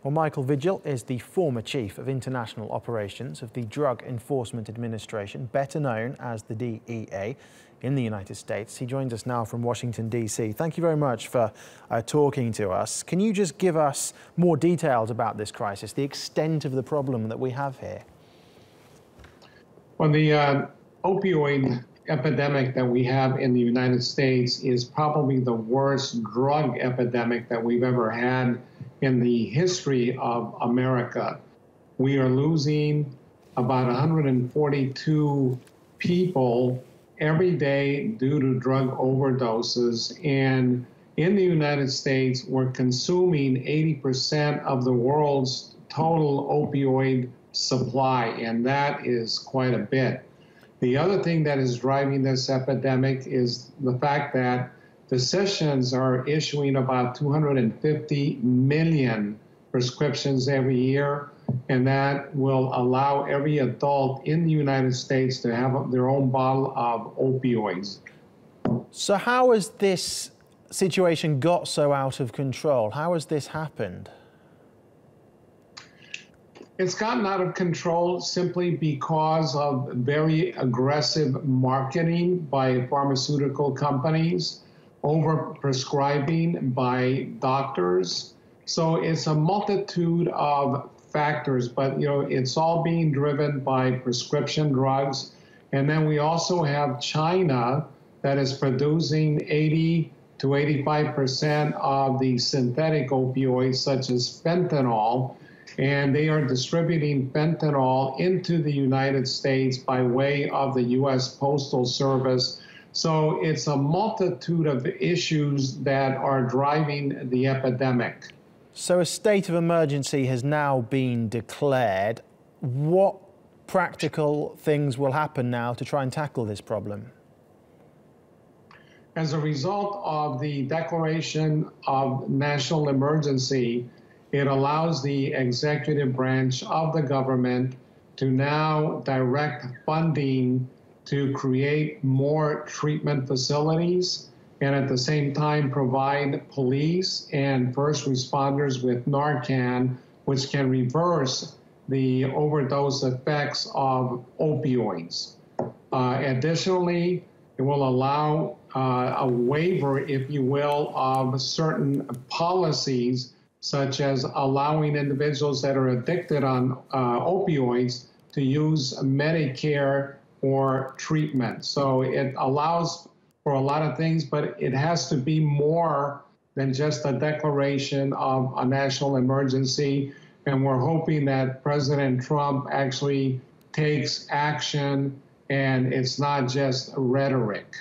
Well, Michael Vigil is the former Chief of International Operations of the Drug Enforcement Administration, better known as the DEA in the United States. He joins us now from Washington, D.C. Thank you very much for talking to us. Can you just give us more details about this crisis, the extent of the problem that we have here? Well, the opioid epidemic that we have in the United States is probably the worst drug epidemic that we've ever had in the history of America. We are losing about 142 people every day due to drug overdoses. And in the United States, we're consuming 80% of the world's total opioid supply, and that is quite a bit. The other thing that is driving this epidemic is the fact that physicians are issuing about 250 million prescriptions every year, and that will allow every adult in the United States to have their own bottle of opioids. So how has this situation got so out of control? How has this happened? It's gotten out of control simply because of very aggressive marketing by pharmaceutical companies, over-prescribing by doctors. So it's a multitude of factors, but it's all being driven by prescription drugs. And then we also have China that is producing 80 to 85% of the synthetic opioids, such as fentanyl. And they are distributing fentanyl into the United States by way of the U.S. Postal Service. So it's a multitude of issues that are driving the epidemic. So a state of emergency has now been declared. What practical things will happen now to try and tackle this problem? As a result of the declaration of national emergency, it allows the executive branch of the government to now direct funding to create more treatment facilities and at the same time provide police and first responders with Narcan, which can reverse the overdose effects of opioids. Additionally, it will allow a waiver, if you will, of certain policies, such as allowing individuals that are addicted on opioids to use Medicare for treatment. So it allows for a lot of things, but it has to be more than just a declaration of a national emergency. And we're hoping that President Trump actually takes action and it's not just rhetoric.